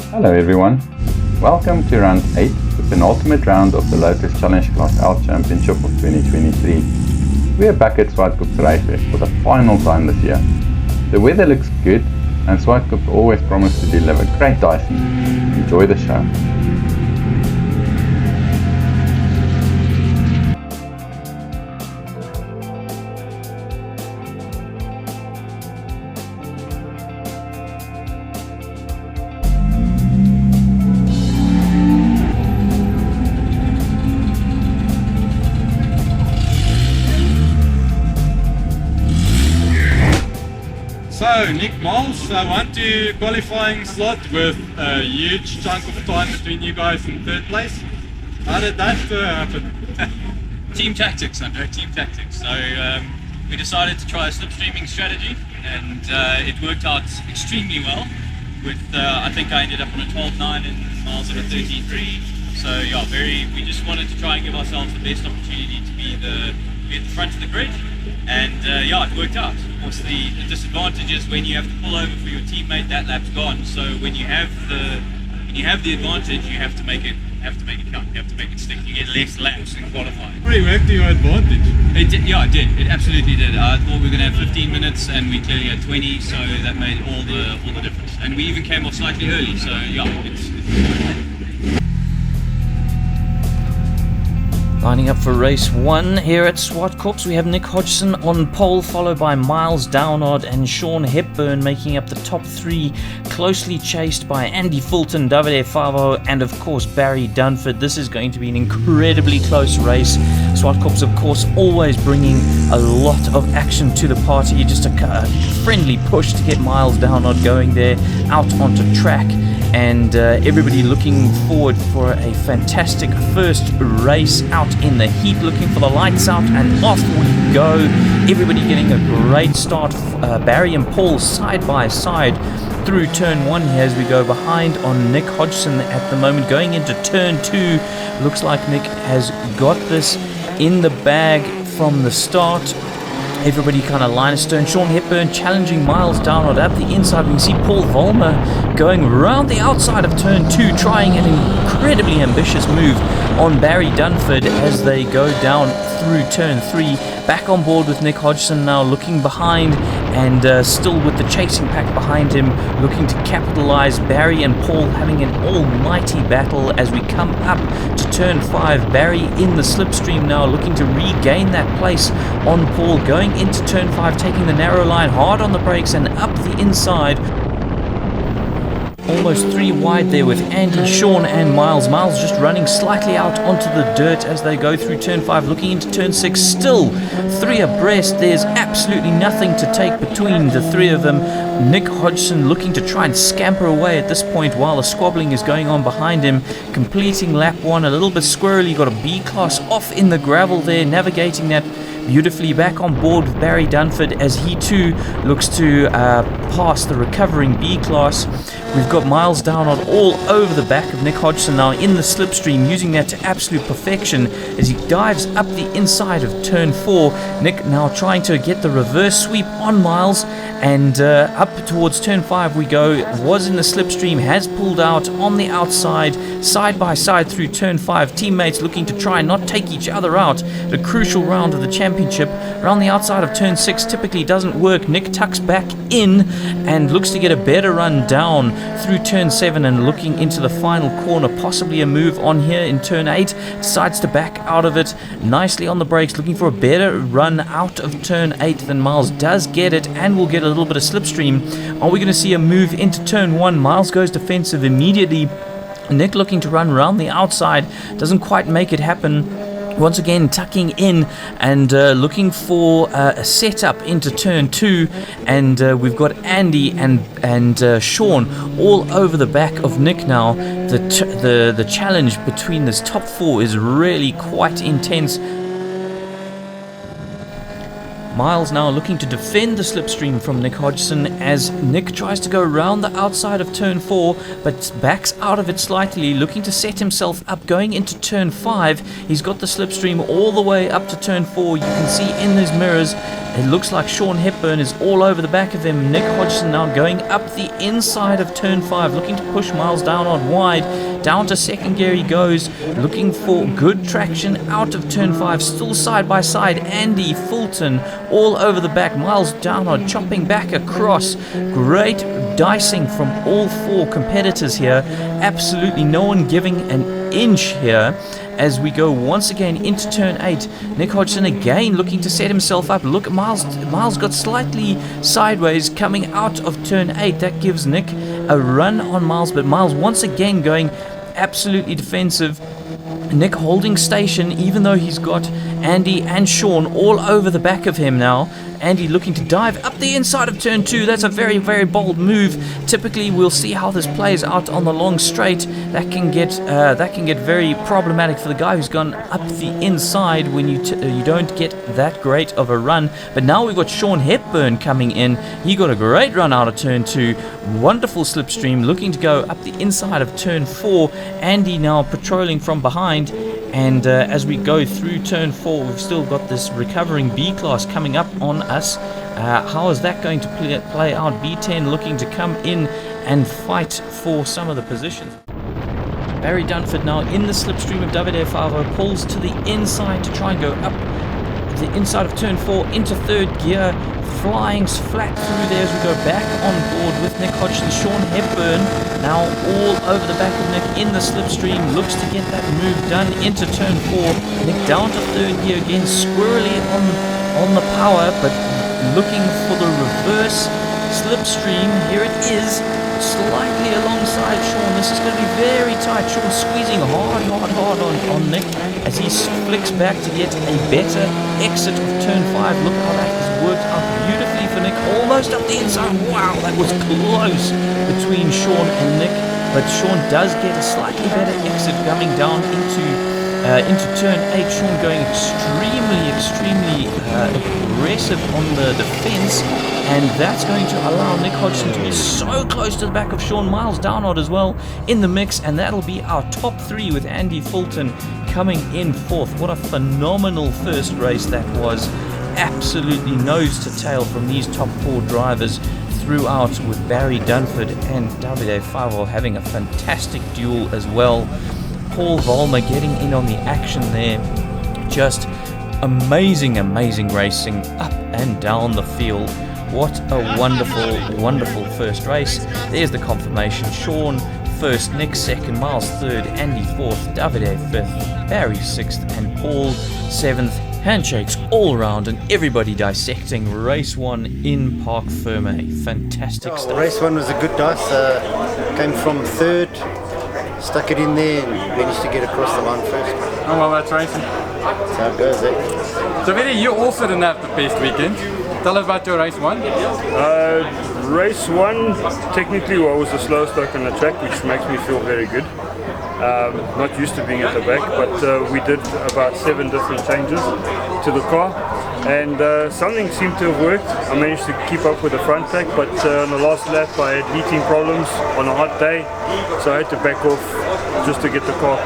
Hello everyone, welcome to round 8, the penultimate round of the Lotus Challenge Class L Championship of 2023. We are back at Zwartkops Raceway for the final time this year. The weather looks good and Zwartkops always promise to deliver great racing. Enjoy the show. So, Nick Miles, 1-2 qualifying slot with a huge chunk of time between you guys in third place. How did that happen? Team tactics, Andre, team tactics. So we decided to try a slipstreaming strategy and it worked out extremely well. With I think I ended up on a 12.9 and Miles on a 13.3. So yeah, we just wanted to try and give ourselves the best opportunity to be at the front of the grid. And yeah, it worked out. Of course, the disadvantage is when you have to pull over for your teammate, that lap's gone. So when you have the advantage, you have to make it count. You have to make it stick. You get less laps in qualifying. Pretty worked to your advantage. It did, yeah, it did. It absolutely did. I thought we were going to have 15 minutes, and we clearly had 20, so that made all the difference. And we even came off slightly early, so yeah, it's Lining up for race 1 here at Zwartkops, we have Nick Hodgson on pole, followed by Miles Downard and Sean Hepburn making up the top 3, closely chased by Andy Fulton, Davide Favo, and of course Barry Dunford. This is going to be an incredibly close race. Zwartkops, of course, always bringing a lot of action to the party. Just a friendly push to get Miles Downard going there out onto track. And everybody looking forward for a fantastic first race out in the heat, looking for the lights out, and off we go. Everybody getting a great start. Barry and Paul side by side through turn 1 here as we go behind on Nick Hodgson at the moment. Going into turn 2, looks like Nick has got this in the bag from the start. Everybody kind of line astern. Sean Hepburn challenging Miles Downard up the inside. We can see Paul Vollmer going around the outside of turn 2, trying an incredibly ambitious move on Barry Dunford as they go down through turn 3. Back on board with Nick Hodgson now, looking behind and still with the chasing pack behind him, looking to capitalize. Barry and Paul having an almighty battle as we come up to turn 5. Barry in the slipstream now, looking to regain that place on Paul, going into turn 5, taking the narrow line, hard on the brakes and up the inside. Almost 3 wide there with Andy, Sean and Miles. Miles just running slightly out onto the dirt as they go through turn 5, looking into turn 6. Still 3 abreast. There's absolutely nothing to take between the 3 of them. Nick Hodgson looking to try and scamper away at this point while the squabbling is going on behind him. Completing lap 1, a little bit squirrely. Got a B-class off in the gravel there, navigating that beautifully. Back on board with Barry Dunford as he too looks to pass the recovering B-class. We've got Miles Downard all over the back of Nick Hodgson now in the slipstream, using that to absolute perfection as he dives up the inside of turn 4. Nick now trying to get the reverse sweep on Miles, and up towards turn 5 we go. Was in the slipstream, has pulled out on the outside, side by side through turn 5. Teammates looking to try and not take each other out. The crucial round of the championship. Around the outside of turn 6 typically doesn't work. Nick tucks back in and looks to get a better run down through turn 7 and looking into the final corner. Possibly a move on here in turn 8. Decides to back out of it nicely on the brakes, looking for a better run out of turn 8 than Miles does get it, and will get a little bit of slipstream. Are we going to see a move into turn 1? Miles goes defensive immediately. Nick looking to run around the outside, doesn't quite make it happen. Once again tucking in and looking for a setup into turn 2, and we've got Andy and Sean all over the back of Nick now. The challenge between this top 4 is really quite intense. Miles now looking to defend the slipstream from Nick Hodgson as Nick tries to go around the outside of turn 4 but backs out of it slightly, looking to set himself up going into turn 5. He's got the slipstream all the way up to turn 4. You can see in these mirrors it looks like Sean Hepburn is all over the back of him. Nick Hodgson now going up the inside of turn 5, looking to push Miles down on wide. Down to second gear he goes, looking for good traction out of turn 5, still side by side. Andy Fulton all over the back. Miles Downard chopping back across. Great dicing from all 4 competitors here. Absolutely no one giving an inch here. As we go once again into turn 8, Nick Hodgson again looking to set himself up. Look, Miles got slightly sideways coming out of turn 8. That gives Nick a run on Miles, but Miles once again going absolutely defensive. Nick holding station even though he's got Andy and Sean all over the back of him now. Andy looking to dive up the inside of turn 2. That's a very, very bold move. Typically we'll see how this plays out on the long straight. That can get very problematic for the guy who's gone up the inside when you don't get that great of a run. But now we've got Sean Hepburn coming in. He got a great run out of turn 2. Wonderful slipstream looking to go up the inside of turn 4. Andy now patrolling from behind. And as we go through turn 4, we've still got this recovering B-class coming up on us. How is that going to play out? B10 looking to come in and fight for some of the positions. Barry Dunford now in the slipstream of Davide Favo, pulls to the inside to try and go up the inside of turn 4 into third gear. Flying flat through there as we go back on board with Nick Hodgson. Sean Hepburn now all over the back of Nick in the slipstream, looks to get that move done into turn 4. Nick down to third gear again, squirrely on the power, but looking for the reverse slipstream. Here it is, slightly alongside Sean. This is going to be very tight. Sean squeezing hard on Nick as he flicks back to get a better exit of turn 5. Look how that has worked out beautifully for Nick, almost up the inside. Wow, that was close between Sean and Nick, but Sean does get a slightly better exit coming down into turn 8. Sean going extremely aggressive on the defense, and that's going to allow Nick Hodgson to be so close to the back of Sean. Miles Downard as well in the mix, and that'll be our top 3 with Andy Fulton coming in 4th. What a phenomenal first race that was. Absolutely nose to tail from these top 4 drivers throughout, with Barry Dunford and Davide Favo having a fantastic duel as well. Paul Vollmer getting in on the action there. Just amazing racing up and down the field. What a wonderful first race. There's the confirmation. Sean first, Nick second, Miles third, Andy fourth, Davide fifth, Barry sixth, and Paul seventh. Handshakes all around and everybody dissecting race 1 in Parc Ferme. Fantastic stuff. Race 1 was a good dice. Came from third, stuck it in there and managed to get across the line first. Oh well, that's racing. That's how it goes, eh? So Vinny, you also didn't have the best weekend. Tell us about your race 1. Race 1 technically was the slowest stock on the track, which makes me feel very good. Not used to being at the back, but we did about 7 different changes to the car, and something seemed to have worked. I managed to keep up with the front pack, but on the last lap I had heating problems on a hot day, so I had to back off just to get the car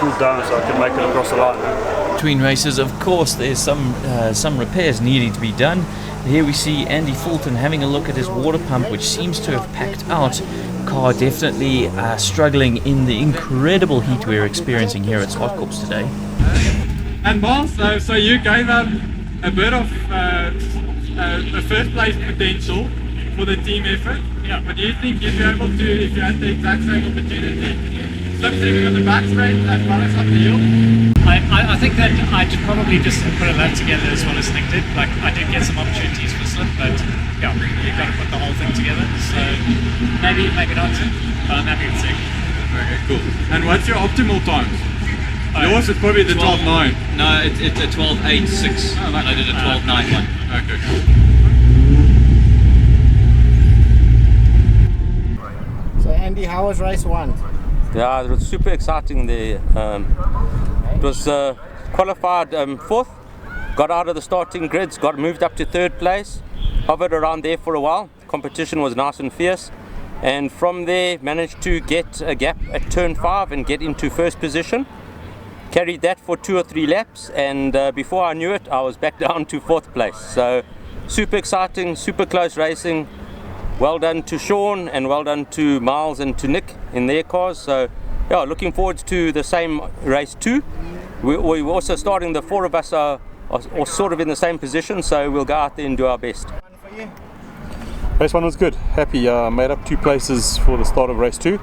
cooled down so I could make it across the line. Between races, of course, there's some repairs needing to be done. Here we see Andy Fulton having a look at his water pump, which seems to have packed out. Car definitely struggling in the incredible heat we're experiencing here at Zwartkops today. And Miles, so you gave up a bit of a first place potential for the team effort. Yeah. But do you think you'd be able to, if you had the exact same opportunity, slipstreaming on the back straight as well as up the hill? I think that I'd probably just put a lap together as well as Nick did. Like, I did get some opportunities for slip, but yeah, you've got to put the whole thing together. So maybe make it answer, but I'm happy with second. Okay, cool. And what's your optimal times? Yours is probably the 12.9. No, it's a 12.8.6. Oh, I did a 12.9 one. Okay, cool. So Andy, how was race 1? Yeah, it was super exciting there. It was qualified 4th, got out of the starting grids, got moved up to 3rd place, hovered around there for a while. Competition was nice and fierce, and from there managed to get a gap at turn 5 and get into 1st position. Carried that for 2 or 3 laps, and before I knew it, I was back down to 4th place. So super exciting, super close racing. Well done to Sean, and well done to Miles and to Nick in their cars. So yeah, looking forward to the same race 2. We're also starting, the 4 of us are sort of in the same position, so we'll go out there and do our best. Race 1 was good. Happy. Made up 2 places for the start of race 2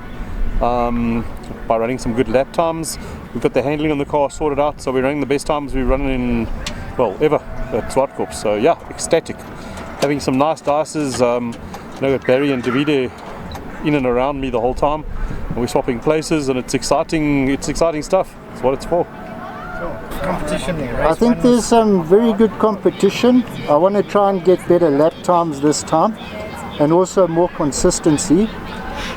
by running some good lap times. We've got the handling on the car sorted out, so we're running the best times we've run in, well, ever at Zwartkops. So yeah, ecstatic. Having some nice dices. I know that Barry and Davide in and around me the whole time, and we're swapping places, and it's exciting stuff. It's what it's for. Competition there. I think there's some very good competition. I want to try and get better lap times this time, and also more consistency.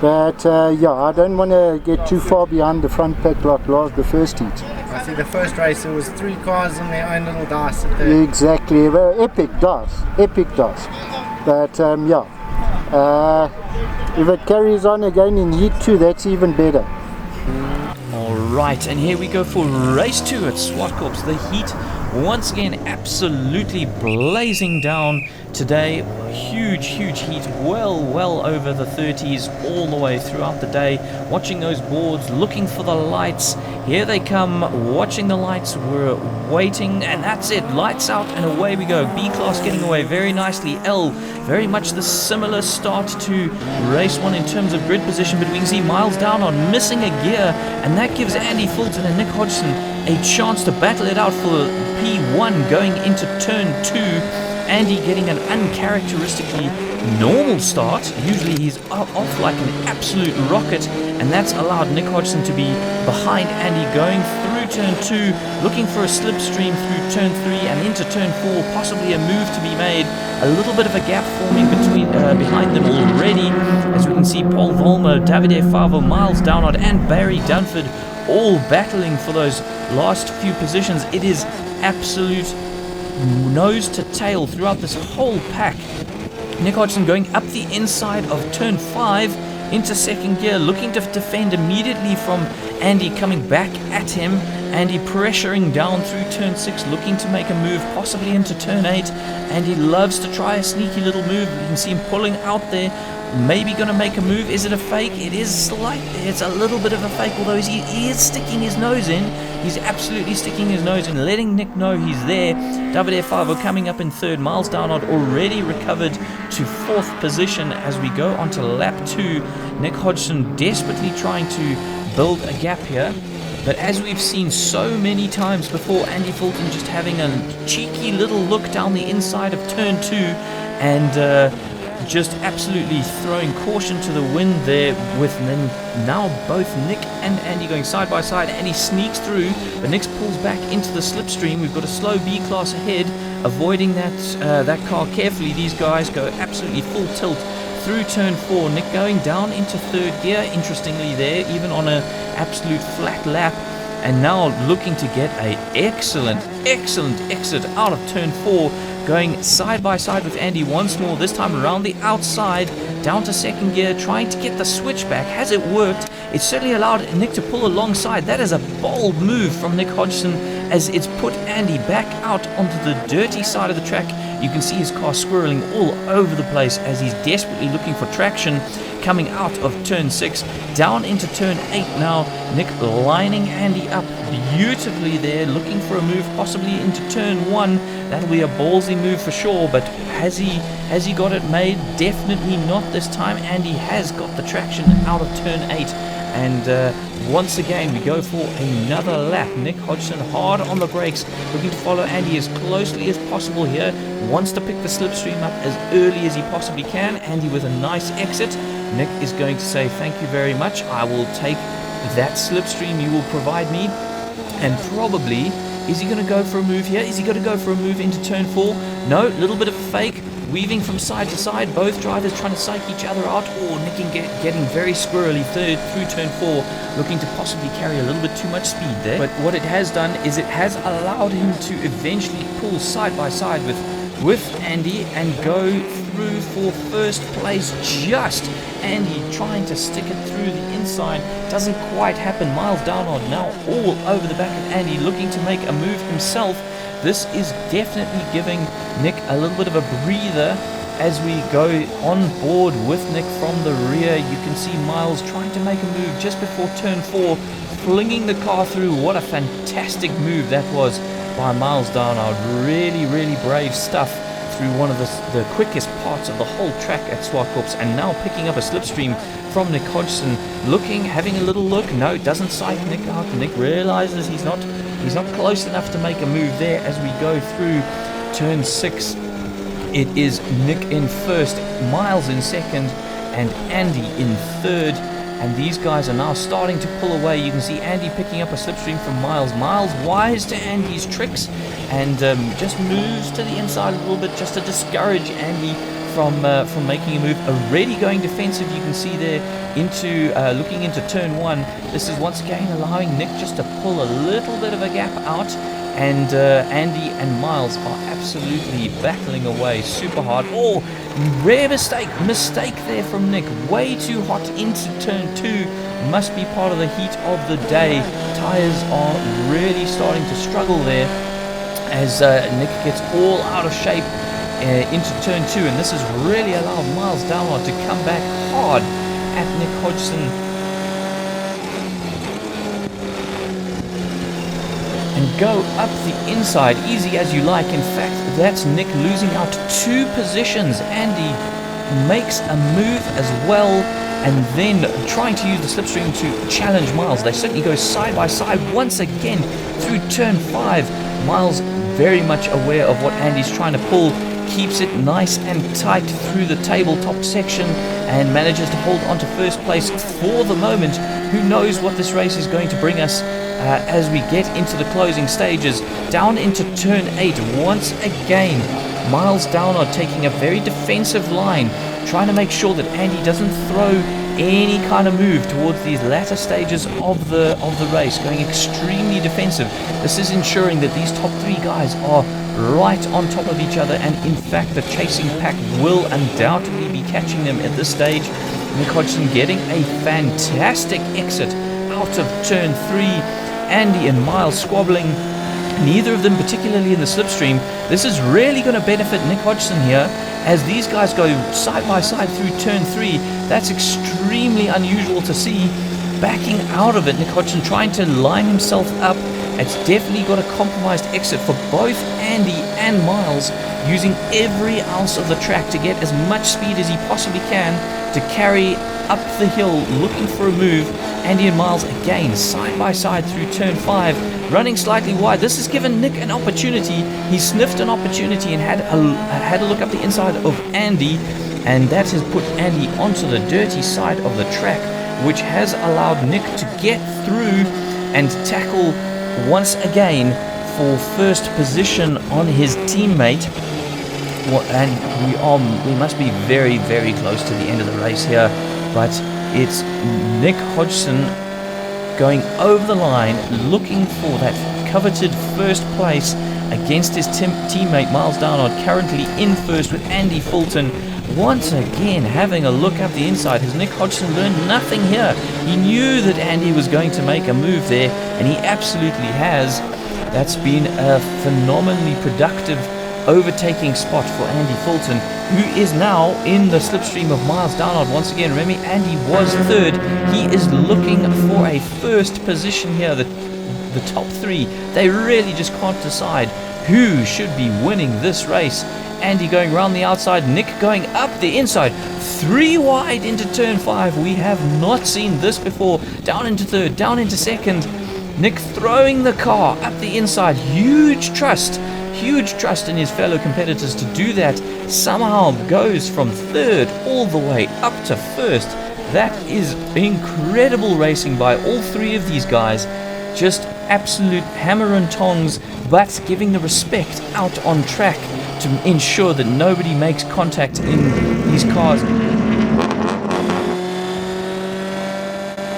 But yeah, I don't want to get too far behind the front pack like the first heat. I see the first race there was 3 cars on their own little dice. Exactly, well, epic dice. But yeah, if it carries on again in heat 2, that's even better. Alright, and here we go for race 2 at Zwartkops. The heat once again absolutely blazing down today. Huge heat, well over the 30s all the way throughout the day. Watching those boards, looking for the lights. Here they come, watching the lights. We're waiting, and that's it. Lights out and away we go. B-Class getting away very nicely. L, very much the similar start to race 1 in terms of grid position, but we can see Miles down on missing a gear, and that gives Andy Fulton and Nick Hodgson a chance to battle it out for P1 going into turn 2. Andy getting an uncharacteristically normal start. Usually he's off like an absolute rocket, and that's allowed Nick Hodgson to be behind Andy going through turn 2, looking for a slipstream through turn 3 and into turn 4, possibly a move to be made. A little bit of a gap forming behind them already, as we can see Paul Volmer, Davide Favo, Miles Downard and Barry Dunford all battling for those last few positions. It is absolute nose to tail throughout this whole pack. Nick Hodgson going up the inside of turn 5 into 2nd gear, looking to defend immediately from Andy coming back at him. Andy pressuring down through turn 6, looking to make a move possibly into turn 8. Andy loves to try a sneaky little move. You can see him pulling out there, maybe going to make a move. Is it a fake? It is slightly. It's a little bit of a fake, although he is sticking his nose in. He's absolutely sticking his nose in, letting Nick know he's there. Davide Favo coming up in 3rd. Miles Downard already recovered to 4th position as we go onto lap 2. Nick Hodgson desperately trying to build a gap here. But as we've seen so many times before, Andy Fulton just having a cheeky little look down the inside of turn 2 and just absolutely throwing caution to the wind there, with then now both Nick and Andy going side by side. Andy sneaks through, but Nick pulls back into the slipstream. We've got a slow B-Class ahead, avoiding that car carefully. These guys go absolutely full tilt through turn 4. Nick going down into 3rd gear, interestingly there, even on an absolute flat lap. And now looking to get a excellent exit out of turn 4, going side by side with Andy once more, this time around the outside, down to 2nd gear, trying to get the switch back. Has it worked? It certainly allowed Nick to pull alongside. That is a bold move from Nick Hodgson, as it's put Andy back out onto the dirty side of the track. You can see his car squirreling all over the place as he's desperately looking for traction, coming out of turn 6, down into turn 8 now. Nick lining Andy up beautifully there, looking for a move possibly into turn 1. That'll be a ballsy move for sure, but has he got it made? Definitely not this time. Andy has got the traction out of turn 8. And once again, we go for another lap. Nick Hodgson hard on the brakes, looking to follow Andy as closely as possible here. Wants to pick the slipstream up as early as he possibly can. Andy with a nice exit. Nick is going to say, thank you very much. I will take that slipstream you will provide me. And probably, is he going to go for a move here? Is he going to go for a move into turn 4? No, little bit of a fake. weaving from side to side, both drivers trying to psych each other out, or Nick getting very squirrely third through turn 4, looking to possibly carry a little bit too much speed there. But what it has done is it has allowed him to eventually pull side by side with Andy and go through for first place. Just Andy trying to stick it through the inside, doesn't quite happen. Miles Downard now all over the back of Andy, looking to make a move himself. This is definitely giving Nick a little bit of a breather as we go on board with Nick from the rear. You can see Miles trying to make a move just before turn 4, flinging the car through. What a fantastic move that was by Miles Downard. Really, really brave stuff through one of the quickest parts of the whole track at Zwartkops, and now picking up a slipstream from Nick Hodgson, looking, having a little look. No, doesn't psych Nick out. Nick realizes he's not close enough to make a move there. As we go through turn 6, it is Nick in first, Miles in second, and Andy in third. And these guys are now starting to pull away. You can see Andy picking up a slipstream from Miles. Miles wise to Andy's tricks and just moves to the inside a little bit just to discourage Andy from making a move. Already going defensive, you can see there, into looking into turn 1. This is once again allowing Nick just to pull a little bit of a gap out. And Andy and Miles are absolutely battling away super hard. Oh, rare mistake there from Nick. Way too hot into turn 2. Must be part of the heat of the day. Tires are really starting to struggle there as Nick gets all out of shape into turn 2. And this has really allowed Miles Downard to come back hard at Nick Hodgson and go up the inside easy as you like. In fact, that's Nick losing out 2 positions. Andy makes a move as well, and then trying to use the slipstream to challenge Miles. They certainly go side by side once again through turn 5. Miles very much aware of what Andy's trying to pull, keeps it nice and tight through the tabletop section and manages to hold on to first place for the moment. Who knows what this race is going to bring us as we get into the closing stages. Down into turn 8 once again. Miles Downard taking a very defensive line, trying to make sure that Andy doesn't throw any kind of move towards these latter stages of the race, going extremely defensive. This is ensuring that these top 3 guys are right on top of each other, and in fact the chasing pack will undoubtedly be catching them at this stage. Nick Hodgson getting a fantastic exit out of turn 3. Andy and Miles squabbling, neither of them particularly in the slipstream. This is really going to benefit Nick Hodgson here as these guys go side by side through turn 3. That's extremely unusual to see. Backing out of it, Nick Hodgson trying to line himself up. It's definitely got a compromised exit for both Andy and Miles, using every ounce of the track to get as much speed as he possibly can to carry up the hill, looking for a move. Andy and Miles again side by side through turn 5, running slightly wide. This has given Nick an opportunity. He sniffed an opportunity and had a look up the inside of Andy, and that has put Andy onto the dirty side of the track, which has allowed Nick to get through and tackle once again for first position on his teammate. And we must be very, very close to the end of the race here, but it's Nick Hodgson going over the line, looking for that coveted first place against his teammate Miles Downard, currently in first with Andy Fulton. Once again having a look up the inside. Has Nick Hodgson learned nothing here? He knew that Andy was going to make a move there, and he absolutely has. That's been a phenomenally productive overtaking spot for Andy Fulton, who is now in the slipstream of Miles Downard once again. Remember, Andy was third. He is looking for a first position here. The top 3, they really just can't decide who should be winning this race. Andy going around the outside, Nick going up the inside, 3 wide into turn 5. We have not seen this before. Down into third, down into second. Nick throwing the car up the inside. Huge trust in his fellow competitors to do that. Somehow goes from third all the way up to first. That is incredible racing by all 3 of these guys. Just absolute hammer and tongs, but giving the respect out on track to ensure that nobody makes contact in these cars.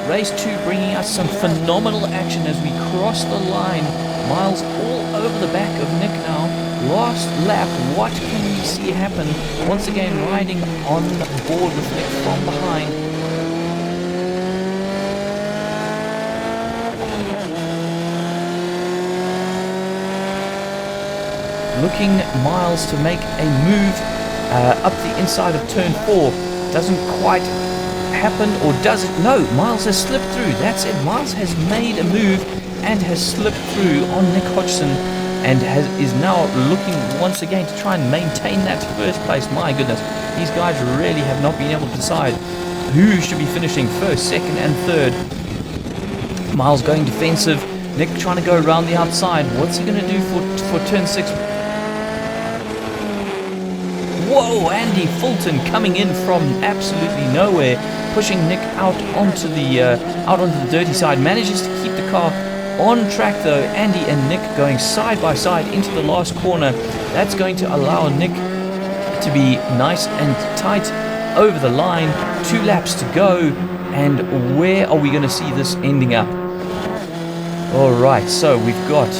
Race 2 bringing us some phenomenal action as we cross the line. Miles all over the back of Nick now. Last lap, what can we see happen? Once again riding on board with Nick from behind. Looking Miles to make a move up the inside of turn 4. Doesn't quite happen, or does it? No, Miles has slipped through. That's it. Miles has made a move and has slipped through on Nick Hodgson, and is now looking once again to try and maintain that first place. My goodness, these guys really have not been able to decide who should be finishing first, second and third. Miles going defensive, Nick trying to go around the outside. What's he going to do for turn 6? Whoa, Andy Fulton coming in from absolutely nowhere, pushing Nick out onto the dirty side. Manages to keep the car on track though. Andy and Nick going side by side into the last corner. That's going to allow Nick to be nice and tight over the line. 2 laps to go, and where are we going to see this ending up? Alright, so we've got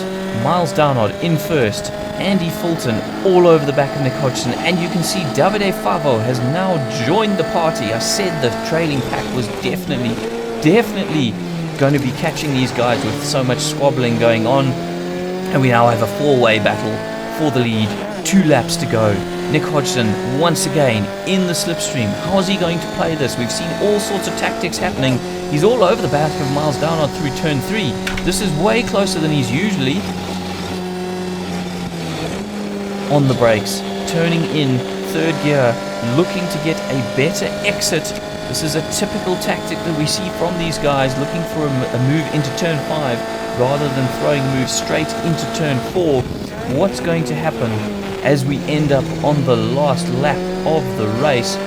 Miles Downard in first, Andy Fulton all over the back of Nick Hodgson, and you can see Davide Favo has now joined the party. I said the trailing pack was definitely going to be catching these guys with so much squabbling going on, and we now have a 4-way battle for the lead. 2 laps to go. Nick Hodgson once again in the slipstream. How is he going to play this? We've seen all sorts of tactics happening. He's all over the back of Miles Downard through turn 3. This is way closer than he's usually. On the brakes, turning in 3rd gear, looking to get a better exit. This is a typical tactic that we see from these guys, looking for a move into turn 5 rather than throwing moves straight into turn 4. What's going to happen as we end up on the last lap of the race?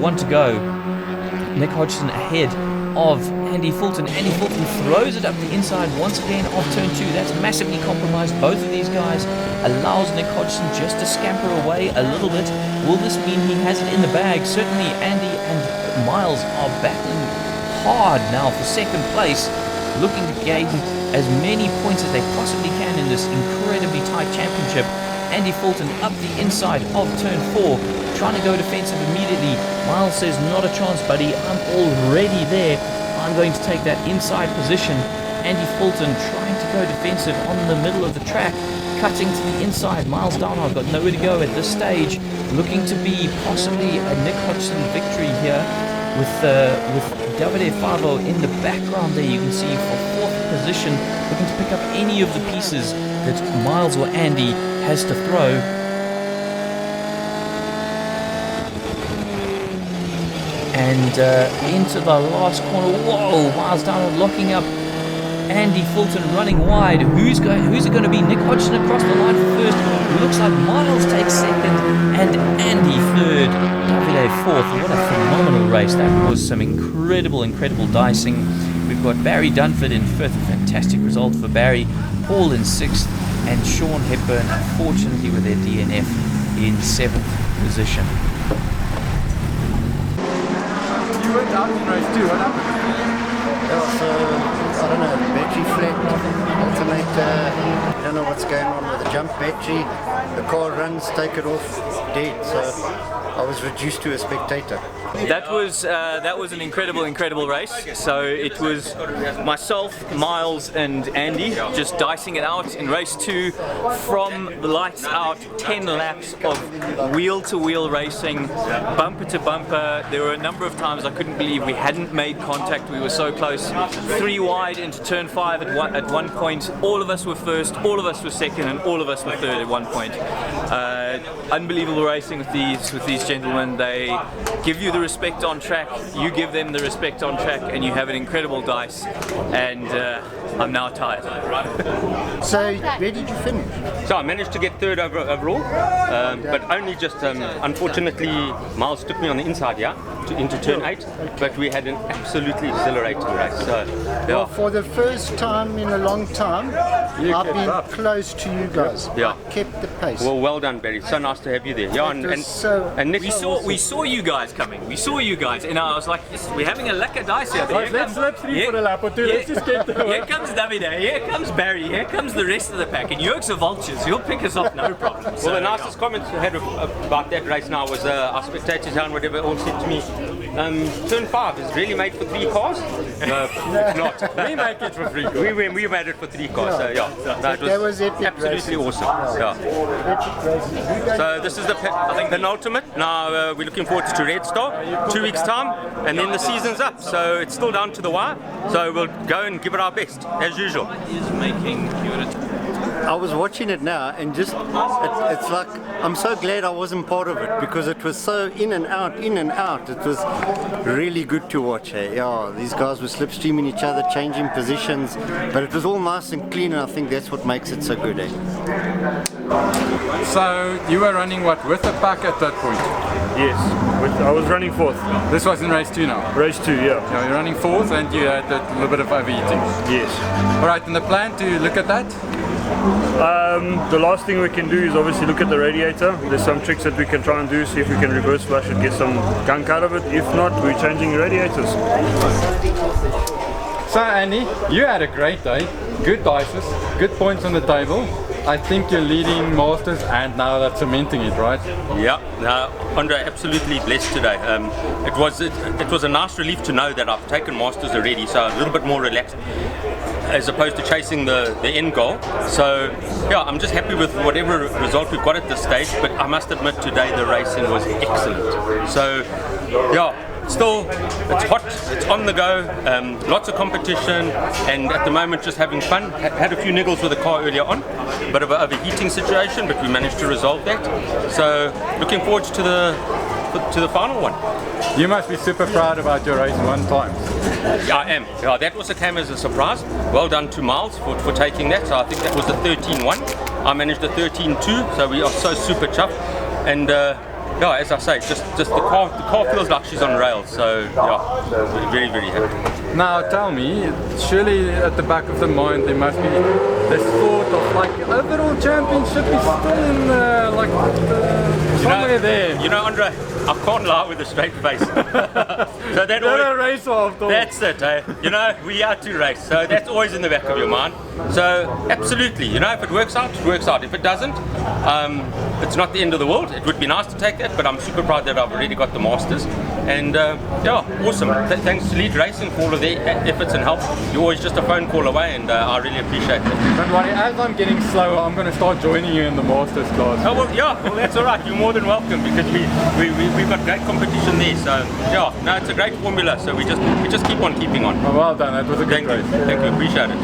One to go. Nick Hodgson ahead of Andy Fulton. Andy Fulton throws it up the inside once again of turn 2. That's massively compromised both of these guys. Allows Nick Hodgson just to scamper away a little bit. Will this mean he has it in the bag? Certainly Andy and Miles are battling hard now for 2nd place, looking to gain as many points as they possibly can in this incredibly tight championship. Andy Fulton up the inside of turn 4, trying to go defensive immediately. Miles says, not a chance, buddy. I'm already there. I'm going to take that inside position. Andy Fulton trying to go defensive on the middle of the track, cutting to the inside. Miles Downard got nowhere to go at this stage, looking to be possibly a Nick Hodgson victory here with Davide Favo in the background there. You can see for 4th position, looking to pick up any of the pieces that Miles or Andy has to throw. And into the last corner. Whoa, Miles Downard locking up Andy Fulton running wide. Who's it going to be? Nick Hodgson across the line for first. Looks like Miles takes second and Andy third. Davide 4th. What a phenomenal race. That was some incredible dicing. We've got Barry Dunford in 5th. Fantastic result for Barry. Paul in 6th. And Sean Hepburn, unfortunately, with their DNF in 7th position. You went out in race 2, what happened? I don't know, battery flat, alternator, I don't know what's going on with the jump battery. The car runs, take it off, dead. So I was reduced to a spectator. That was an incredible race. So it was myself, Miles and Andy just dicing it out in race 2 from the lights out, 10 laps of wheel-to-wheel racing, bumper to bumper. There were a number of times I couldn't believe we hadn't made contact. We were so close. 3 wide into turn 5 at one point. All of us were first, all all of us were second and all of us were third at one point. Unbelievable racing with these gentlemen. They give you the respect on track, you give them the respect on track, and you have an incredible dice. And I'm now tired. So where did you finish? So I managed to get third overall, but only just unfortunately Miles took me on the inside, into turn 8. But we had an absolutely exhilarating race. So Well, for the first time in a long time, I've been close to you guys. Yeah. I kept the pace. well done, Barry. So nice to have you there. Yeah, and next We saw you guys coming. We saw you guys, and I was like, we're having a lekker dice here. Let's lap 3 for a lap or 2. Let's just get there. Here comes Davide, here comes Barry, here comes the rest of the pack, and Jörg's are vultures. He'll pick us off, no problem. Well, the nicest comments I had about that race now was our spectators and whatever all said to me, turn 5 is really made for 3 cars. No, it's not. We make it for 3 cars. We made it for 3 cars. So yeah, That was epic absolutely racing. awesome. Yeah. So this is the penultimate. Now we're looking forward to Red Star, 2 weeks time, and then the season's up. So it's still down to the wire. So we'll go and give it our best as usual. Is making I was watching it now, and just it's like I'm so glad I wasn't part of it, because it was so in and out. It was really good to watch. Yeah, these guys were slipstreaming each other, changing positions, but it was all nice and clean, and I think that's what makes it so good. So you were running what, with the pack at that point? Yes, I was running 4th. This was in race 2 now? Race 2, yeah. So you're running 4th and you had a little bit of overheating? Yes. Alright, and the plan to look at that? The last thing we can do is obviously look at the radiator. There's some tricks that we can try and do, see if we can reverse flush it, get some gunk out of it. If not, we're changing radiators. So Andy, you had a great day, good dices, good points on the table. I think you're leading Masters and now that's cementing it, right? Yeah, Andre, absolutely blessed today. It was a nice relief to know that I've taken Masters already, so a little bit more relaxed as opposed to chasing the end goal. So yeah, I'm just happy with whatever result we've got at this stage, but I must admit today the racing was excellent. So yeah, still it's hot, it's on the go, lots of competition, and at the moment just having fun. Had a few niggles with the car earlier on, bit of an overheating situation, but we managed to resolve that. So looking forward to the final one. You must be super proud about your race 1 time. Yeah, I am. Yeah, that also came as a surprise. Well done to Miles for taking that. So I think that was the 13-1. I managed the 13-2, so we are so super chuffed. And yeah, as I say, just the car feels like she's on rails. So yeah, we're very, very happy. Now tell me, surely at the back of the mind there must be this thought of like overall championship is still in somewhere there. You know, Andre, I can't lie with a straight face. So that a race after all. That's it, eh? You know, we are to race, so that's always in the back of your mind. So absolutely, you know, if it works out, it works out. If it doesn't, it's not the end of the world. It would be nice to take that, but I'm super proud that I've already got the Masters. And yeah, awesome. Thanks to Lead Racing for all of their efforts and help. You're always just a phone call away, and I really appreciate that. Don't worry, as I'm getting slower, I'm going to start joining you in the Masters class. Oh well, yeah, well that's all right. You're more than welcome, because we've got great competition there. So yeah, no, it's a great formula. So we just keep on keeping on. Oh, well done. That was a good race. Thank you. Appreciate it.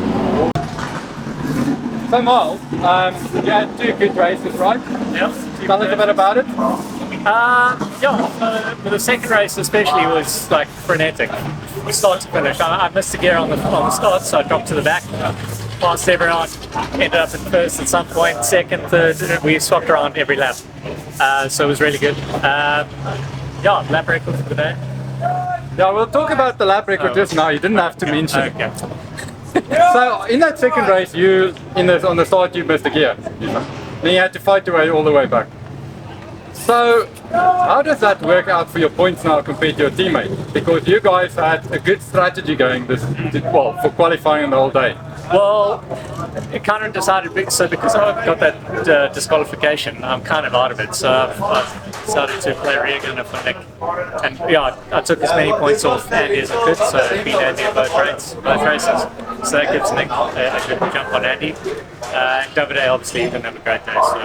So Miles, you had 2 good races, right? Yeah. Tell us a bit about it. Yeah, the second race especially was like frenetic, start to finish. I missed a gear on the start, so I dropped to the back, passed everyone, ended up in first at some point, second, third. We swapped around every lap, so it was really good. Yeah, lap record for the day. Yeah, we'll talk about the lap record just now. You didn't have to mention it. Okay. So in that second race, on the start you missed a gear. Then you had to fight your way all the way back. So how does that work out for your points now compared to your teammates? Because you guys had a good strategy going for qualifying the whole day. Well, it kind of decided, so because I got that disqualification, I'm kind of out of it. So I've decided to play rear gunner for Nick. And yeah, I took as many points off Andy as I could, so I beat Andy in both races. So that gives Nick a good jump on Andy. And Davide obviously didn't have a great day, so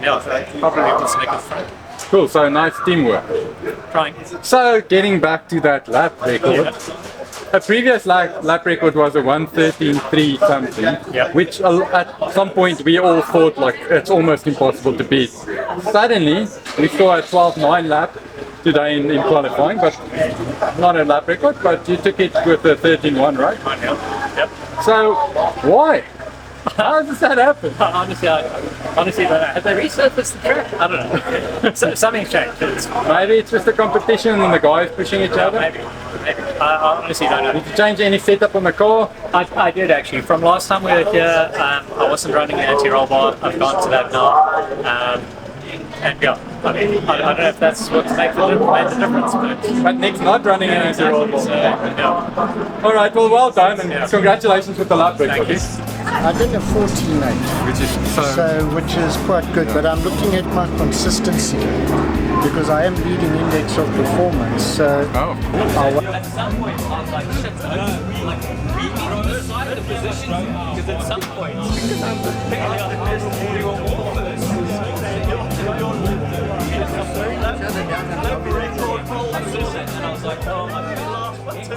yeah, probably wants Nick in front. Cool, so nice teamwork. Trying. So getting back to that lap record, a previous lap record was a 1:13.3 something, Yeah. which at some point we all thought like it's almost impossible to beat. Suddenly we saw a 12.9 lap today in qualifying, but not a lap record, but you took it with a 13.1, right? Yep. So why? How does that happen? Honestly, I don't know. Have they resurfaced the track? I don't know. So, something's changed. Maybe it's just a competition and the guys pushing each other. Maybe. I honestly don't know. Did you change any setup on the car? I did actually. From last time we were here, I wasn't running the anti-roll bar. I've gone to that now. And yeah, I mean, I don't know if that's what's made the difference, but Nick's not running an anti-roll bar. So, yeah. All right, well done, and congratulations with the lap record. I did a 14.8, which is quite good, but I'm looking at my consistency because I am leading index of performance. So At some point, I was like, shit, we need to decide the position because at some point, because I'm barely on the best 40 or more first. And I was like, oh my god, what's